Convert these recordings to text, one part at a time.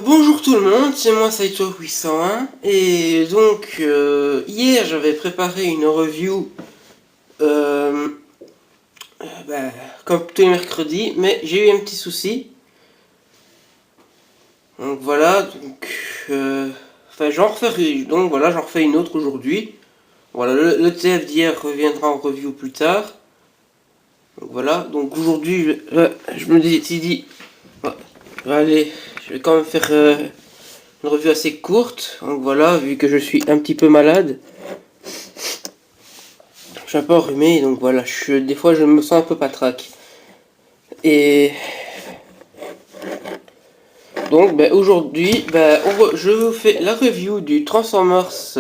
Bonjour tout le monde, c'est moi Saito801 et donc hier j'avais préparé une review euh, bah, comme tous les mercredis, mais j'ai eu un petit souci. Donc voilà, j'en refais une autre aujourd'hui. Voilà, le TF d'hier reviendra en review plus tard. Donc voilà, donc aujourd'hui je me suis dit, allez, je vais quand même faire une revue assez courte. Donc voilà, vu que je suis un petit peu malade. Je suis un peu enrhumé, donc voilà, des fois je me sens un peu patraque. Et donc aujourd'hui, je vous fais la review du Transformers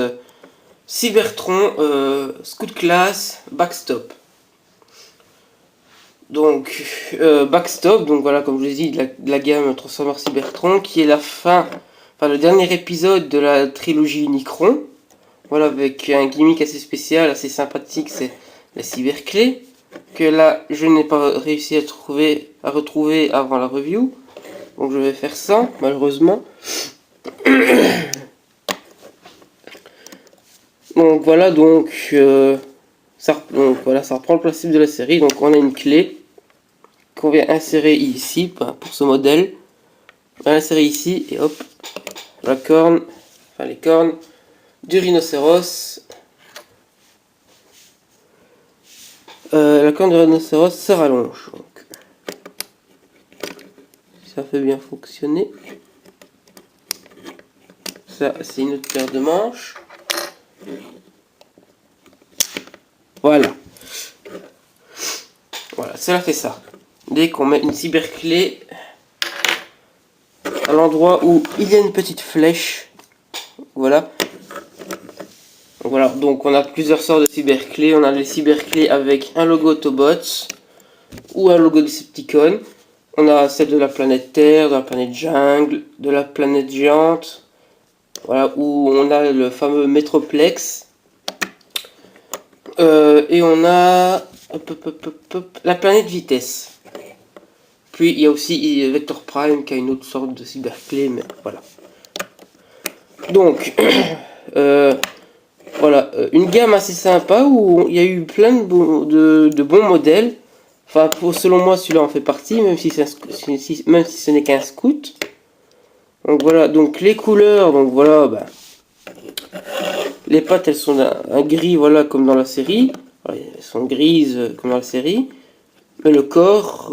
Cybertron Scout Class Backstop. Donc Backstop, donc voilà, comme je vous l'ai dit, de la gamme Transformers Cybertron, qui est le dernier épisode de la trilogie Unicron. Voilà, avec un gimmick assez spécial, assez sympathique, c'est la cyberclé, que là je n'ai pas réussi à retrouver avant la review. Donc je vais faire ça, malheureusement. Donc voilà, donc voilà, ça reprend le principe de la série. Donc on a une clé qu'on vient insérer ici pour ce modèle. On va l'insérer ici et hop, les cornes du rhinocéros. La corne du rhinocéros se rallonge. Donc, ça fait bien fonctionner. Ça, c'est une autre paire de manches. Voilà. Voilà, cela fait ça. Dès qu'on met une cyberclé à l'endroit où il y a une petite flèche. Voilà. Voilà, donc on a plusieurs sortes de cyberclés. On a les cyberclés avec un logo Autobots ou un logo Decepticon. On a celle de la planète Terre, de la planète Jungle, de la planète Géante. Voilà, où on a le fameux Metroplex. Et on a la planète Vitesse. Puis il y a aussi Vector Prime qui a une autre sorte de cyberclé, mais voilà. Donc, voilà, une gamme assez sympa où il y a eu plein de bons modèles. Enfin, selon moi, celui-là en fait partie, même si ce n'est qu'un scout. Donc voilà, donc les couleurs, donc voilà, les pattes elles sont un gris, voilà, comme dans la série. Elles sont grises comme dans la série. Mais le corps,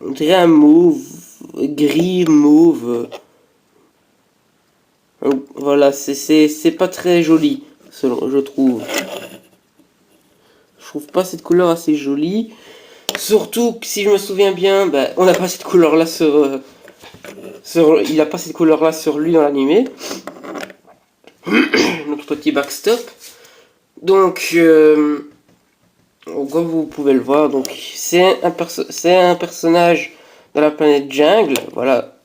on dirait un mauve, gris, mauve. Donc, voilà, c'est pas très joli, je trouve. Je trouve pas cette couleur assez jolie. Surtout que si je me souviens bien, on n'a pas cette couleur là il a pas cette couleur là sur lui dans l'animé. Notre petit backstop. Donc, comme vous pouvez le voir, donc c'est un personnage de la planète Jungle. Voilà,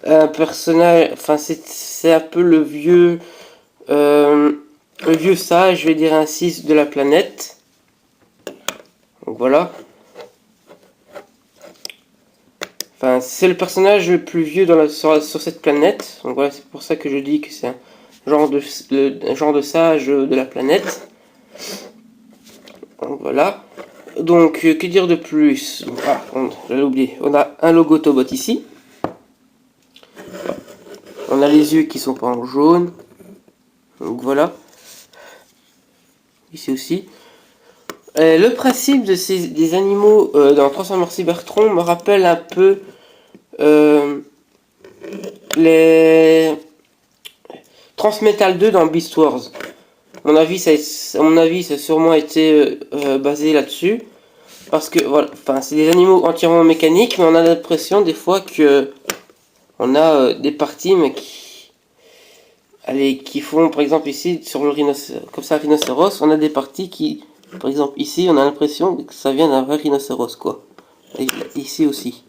un personnage. Enfin, c'est un peu le vieux sage, je vais dire ainsi, de la planète. Donc voilà. Enfin, c'est le personnage le plus vieux sur cette planète. Donc voilà, c'est pour ça que je dis que c'est un genre de sage de la planète. Donc voilà. Donc, que dire de plus? J'allais oublier. On a un logo Autobot ici. On a les yeux qui sont pas en jaune. Donc voilà. Ici aussi. Le principe des animaux dans Transformers Cybertron me rappelle un peu les Transmetal 2 dans Beast Wars. À mon avis, ça a sûrement été basé là-dessus. Parce que voilà, c'est des animaux entièrement mécaniques, mais on a l'impression des fois que on a des parties mais qui font, par exemple ici sur le rhinocéros, on a des parties qui, par exemple ici, on a l'impression que ça vient d'un vrai rhinocéros quoi. Et ici aussi.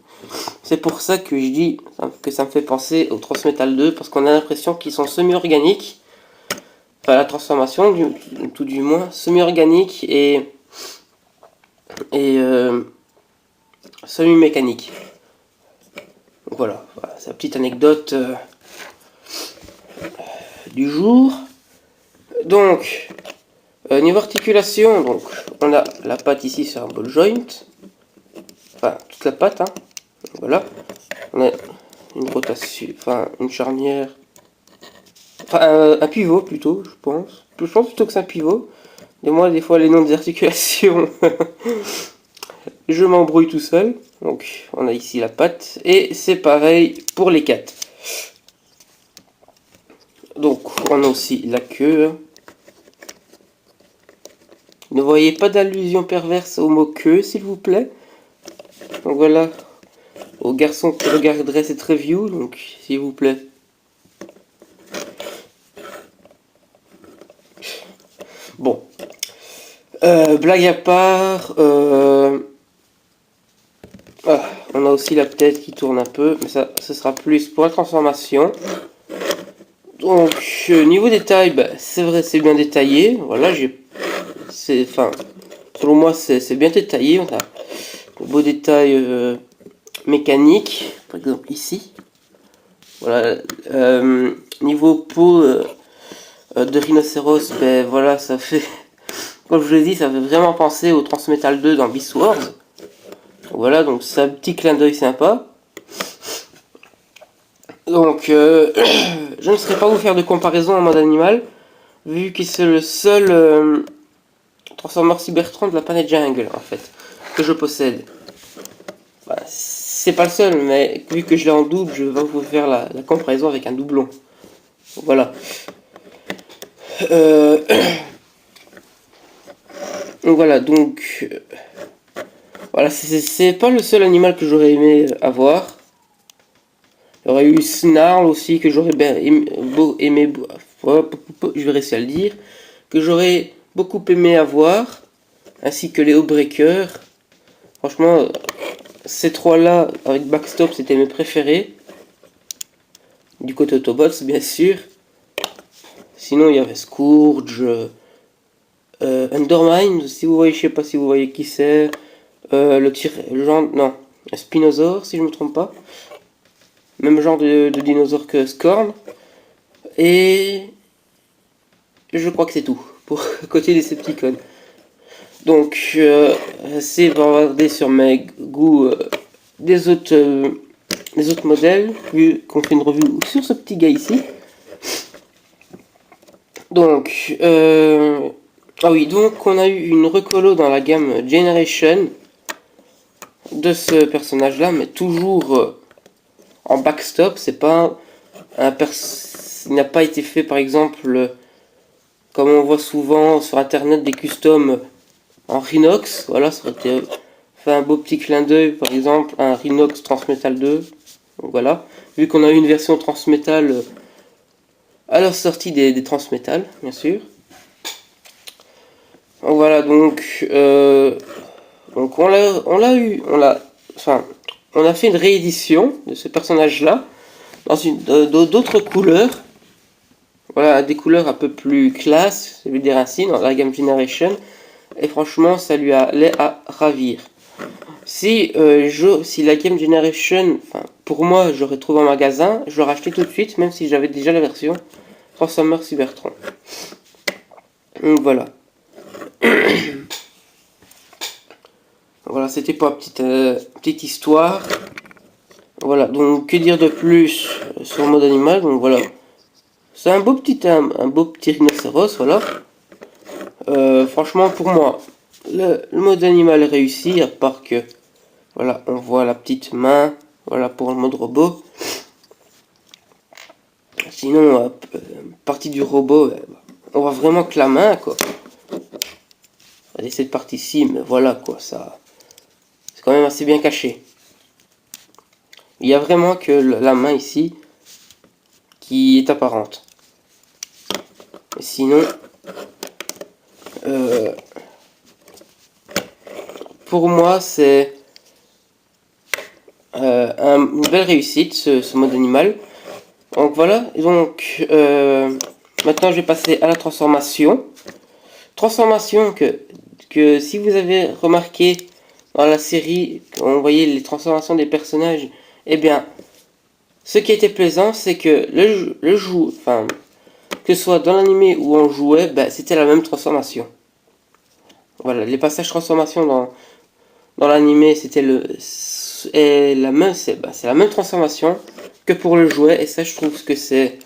C'est pour ça que je dis que ça me fait penser au Transmetal 2 parce qu'on a l'impression qu'ils sont semi-organiques. Enfin, la transformation, tout du moins, semi-organique et semi-mécanique. Donc voilà, sa petite anecdote du jour. Donc, niveau articulation, donc on a la patte ici sur un ball joint. Enfin, toute la patte, hein. Voilà. On a une rotation, enfin une charnière. Enfin, un pivot plutôt, je pense. Je pense plutôt que c'est un pivot. Et moi, des fois, les noms des articulations, je m'embrouille tout seul. Donc, on a ici la patte. Et c'est pareil pour les quatre. Donc, on a aussi la queue. Ne voyez pas d'allusion perverse au mot queue, s'il vous plaît. Donc voilà. Aux garçons qui regarderaient cette review, donc, s'il vous plaît. Bon. Blague à part, on a aussi la tête qui tourne un peu, mais ça, ce sera plus pour la transformation. Donc, niveau détail, bah, c'est vrai, c'est bien détaillé. Voilà, selon moi, c'est bien détaillé. On a de beaux détails mécaniques, par exemple ici. Voilà, niveau peau de rhinocéros, ben voilà, ça fait, comme je vous l'ai dit, ça fait vraiment penser au Transmetal 2 dans Beast Wars. Voilà, donc c'est un petit clin d'œil sympa. Donc, je ne saurais pas vous faire de comparaison en mode animal, vu que c'est le seul Transformer Cybertron de la planète Jungle, en fait, que je possède. Bah, c'est pas le seul, mais vu que je l'ai en double, je vais vous faire la comparaison avec un doublon. Voilà. Donc voilà, donc... voilà, c'est pas le seul animal que j'aurais aimé avoir. Il y aurait eu Snarl aussi, que j'aurais bien aimé... Je vais réussir à le dire. Que j'aurais beaucoup aimé avoir. Ainsi que les Breaker. Franchement, ces trois-là, avec Backstop, c'était mes préférés. Du côté Autobots, bien sûr. Sinon, il y avait Scourge, Undermine, si vous voyez, je sais pas si vous voyez qui c'est. Le genre, non, un Spinosaur, si je me trompe pas. Même genre de dinosaure que Scorn. Et je crois que c'est tout pour côté des Decepticons. Donc, c'est bavardé sur mes goûts des autres modèles, vu qu'on fait une revue sur ce petit gars ici. Donc, ah oui, donc on a eu une recolo dans la gamme Generation de ce personnage-là, mais toujours en backstop. C'est pas il n'a pas été fait, par exemple, comme on voit souvent sur internet, des customs en Rhinox. Voilà, ça aurait été fait un beau petit clin d'œil, par exemple, un Rhinox Transmetal 2. Donc voilà, vu qu'on a eu une version Transmetal à la sortie des Transmetal, bien sûr. Donc voilà, donc on a fait une réédition de ce personnage-là dans d'autres couleurs. Voilà, des couleurs un peu plus classe, je vais dire ainsi, dans la gamme Generation. Et franchement, ça lui allait à ravir. Si la Game Generation, pour moi, j'aurais trouvé en magasin, je l'aurais acheté tout de suite, même si j'avais déjà la version Transformer Cybertron. Donc voilà. Voilà, c'était pour la petite histoire. Voilà, donc que dire de plus sur le mode animal. Donc voilà, c'est un beau petit rhinocéros, voilà. Franchement, pour moi, le mode animal est réussi, à part que, voilà, on voit la petite main, voilà, pour le mode robot. Sinon, partie du robot, on voit vraiment que la main, quoi. Et cette partie-ci, mais voilà, quoi, ça, c'est quand même assez bien caché. Il y a vraiment que la main ici qui est apparente. Et sinon, pour moi, c'est une belle réussite, ce mode animal. Donc voilà, donc maintenant je vais passer à la transformation. Transformation que si vous avez remarqué dans la série, on voyait les transformations des personnages, eh bien, Ce qui était plaisant, c'est que enfin, que ce soit dans l'animé ou on jouait, bah, c'était la même transformation. Voilà, les passages transformation dans l'animé, c'était c'est la même transformation que pour le jouet, et ça, je trouve que c'est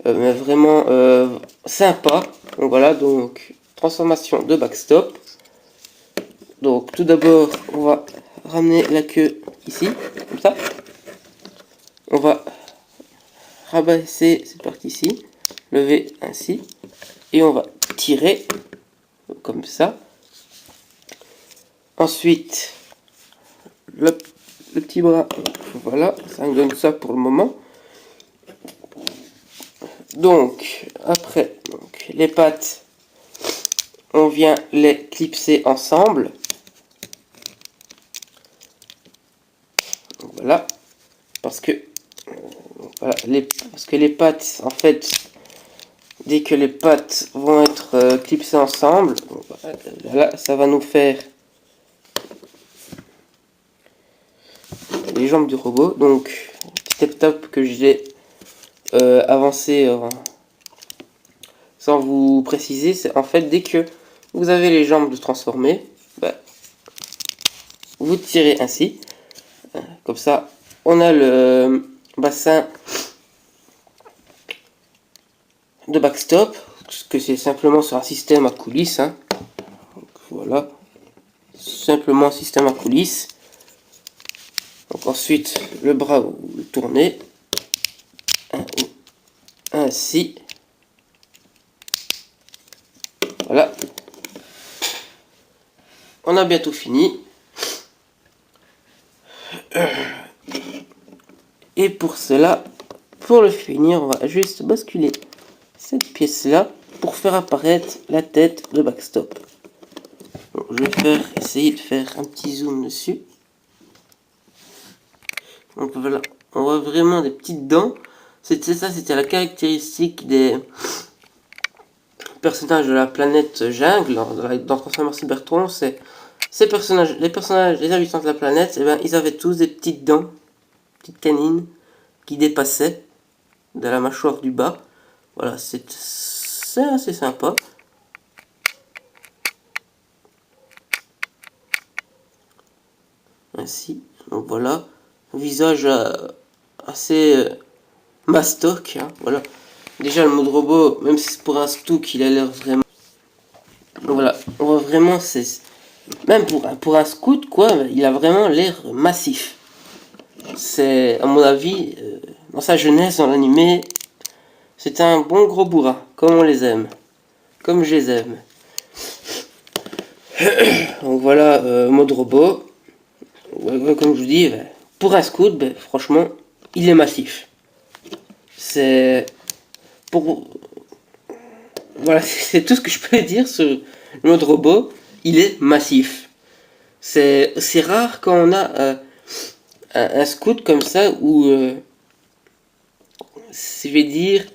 vraiment sympa. Donc voilà, donc transformation de backstop. Donc tout d'abord, on va ramener la queue ici, comme ça. On va rabaisser cette partie-ci, lever ainsi, et on va tirer comme ça. Ensuite, le petit bras, voilà, ça me donne ça pour le moment. Donc, après, les pattes, on vient les clipser ensemble. Voilà, parce que les pattes, en fait, dès que les pattes vont être clipsées ensemble, là, ça va nous faire les jambes du robot. Donc, petite étape que j'ai avancé sans vous préciser, c'est en fait dès que vous avez les jambes de transformer, bah, vous tirez ainsi, comme ça, on a le bassin de backstop, parce que c'est simplement sur un système à coulisses. Hein. Donc, voilà, simplement un système à coulisses. Donc ensuite, le bras, vous le tournez ainsi. Voilà. On a bientôt fini. Et pour cela, pour le finir, on va juste basculer cette pièce-là pour faire apparaître la tête de backstop. Donc, je vais essayer de faire un petit zoom dessus. Donc voilà, on voit vraiment des petites dents. C'était la caractéristique des personnages de la planète jungle dans Transformers Cybertron. C'est les habitants de la planète, et ben, ils avaient tous des petites dents, petites canines qui dépassaient de la mâchoire du bas. Voilà, c'est assez sympa. Ainsi, donc voilà, visage assez mastoc, hein, voilà. Déjà le mode robot, même si c'est pour un stock, il a l'air vraiment... Donc voilà, on voit vraiment, même pour un scout, quoi, il a vraiment l'air massif. C'est, à mon avis, dans sa jeunesse, dans l'animé, c'était un bon gros bourrin, comme on les aime. Comme je les aime. Donc voilà, mode robot. Comme je vous dis, pour un scout, franchement, il est massif. C'est... Voilà, c'est tout ce que je peux dire sur le mode robot. Il est massif. C'est rare quand on a un scout comme ça où... je vais dire...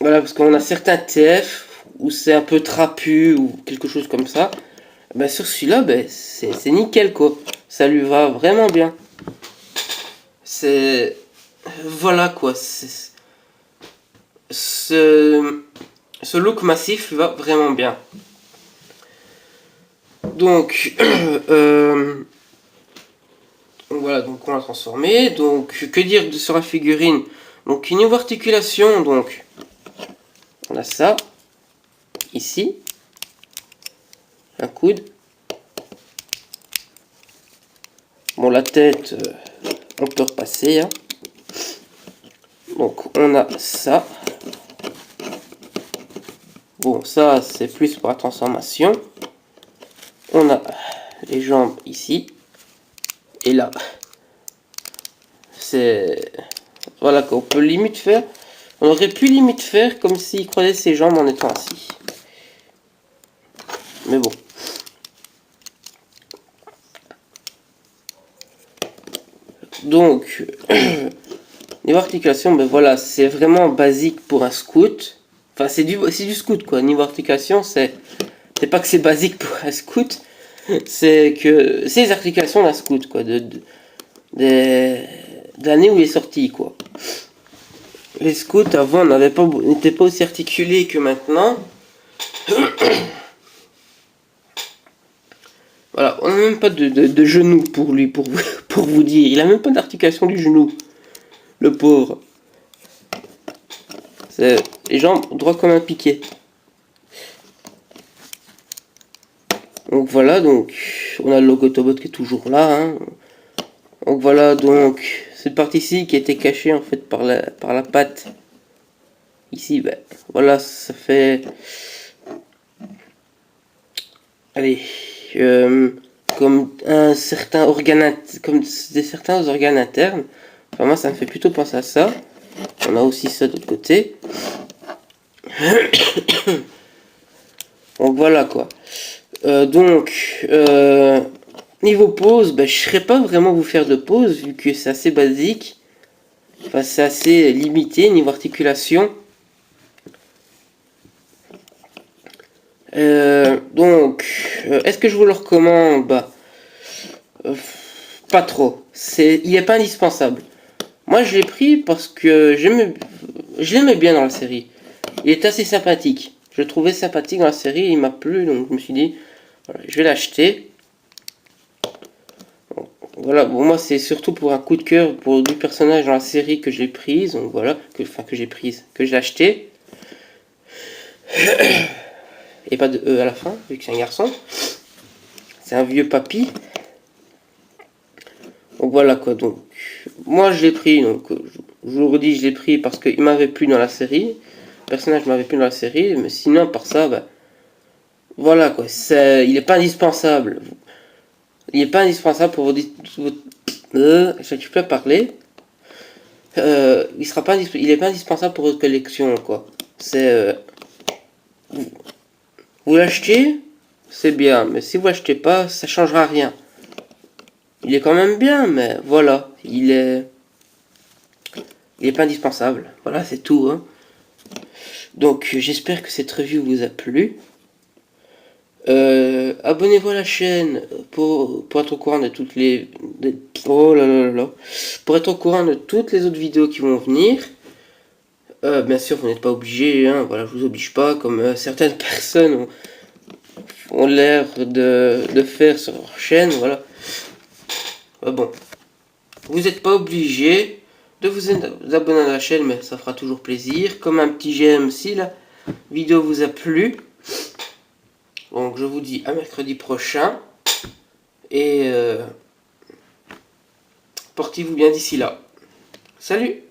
voilà, parce qu'on a certains TF où c'est un peu trapu ou quelque chose comme ça. Ben sur celui-là, c'est nickel quoi. Ça lui va vraiment bien. C'est... Voilà quoi. Ce look massif lui va vraiment bien. Donc... voilà, donc on l'a transformé. Donc, que dire sur la figurine? Donc, une nouvelle articulation, donc... On a ça. Ici. Un coude. Bon, la tête, on peut repasser. Hein. Donc, on a ça. Bon, ça, c'est plus pour la transformation. On a les jambes ici. Et là. C'est... Voilà, qu'on peut limite faire... On aurait pu limite faire comme s'il croisait ses jambes en étant assis. Mais bon. Donc, niveau articulation, ben voilà, c'est vraiment basique pour un scout. Enfin, c'est du scout quoi. Niveau articulation, c'est pas que c'est basique pour un scout, c'est que c'est les articulations d'un scout quoi. de l'année où il est sorti, quoi. Les scouts avant n'étaient pas aussi articulés que maintenant. Voilà, on n'a même pas de genou pour lui, pour vous dire. Il a même pas d'articulation du genou. Le pauvre. C'est les jambes droit comme un piquet. Donc voilà, donc on a le logo Autobot qui est toujours là. Hein. Donc voilà, donc cette partie-ci qui a été cachée en fait par la patte. Ici, ben voilà, ça fait. Allez, comme un certain organe, comme certains organes internes. Enfin, moi, ça me fait plutôt penser à ça. On a aussi ça de l'autre côté. Donc voilà quoi. Niveau pause, ben, je ne saurais pas vraiment vous faire de pause vu que c'est assez basique. Enfin, c'est assez limité niveau articulation. Est-ce que je vous le recommande? Pas trop. Il n'est pas indispensable. Moi, je l'ai pris parce que je l'aimais bien dans la série. Il est assez sympathique. Je le trouvais sympathique dans la série, il m'a plu, donc je me suis dit, voilà, je vais l'acheter. Voilà, bon, moi c'est surtout pour un coup de cœur pour du personnage dans la série que j'ai prise, donc voilà, que j'ai acheté. Et pas de E à la fin, vu que c'est un garçon. C'est un vieux papy. Donc voilà quoi, donc moi je l'ai pris, donc je vous le redis, je l'ai pris parce qu'il m'avait plu dans la série. Le personnage m'avait plu dans la série, mais sinon par ça, bah, voilà quoi, il n'est pas indispensable. Il n'est pas indispensable pour votre... je ne peux pas parler. Il n'est pas indispensable pour votre collection quoi. C'est... vous l'achetez, c'est bien, mais si vous l'achetez pas, ça changera rien. Il est quand même bien, mais voilà, il est pas indispensable. Voilà, c'est tout. Hein. Donc, j'espère que cette review vous a plu. Abonnez-vous à la chaîne pour être au courant de toutes les... oh là là là. Pour être au courant de toutes les autres vidéos qui vont venir. Bien sûr, vous n'êtes pas obligé. Hein, voilà, je vous oblige pas, comme certaines personnes ont l'air de faire sur leur chaîne. Voilà. Bon, vous n'êtes pas obligé de vous abonner à la chaîne, mais ça fera toujours plaisir. Comme un petit j'aime si la vidéo vous a plu. Donc je vous dis à mercredi prochain. Et portez-vous bien d'ici là. Salut!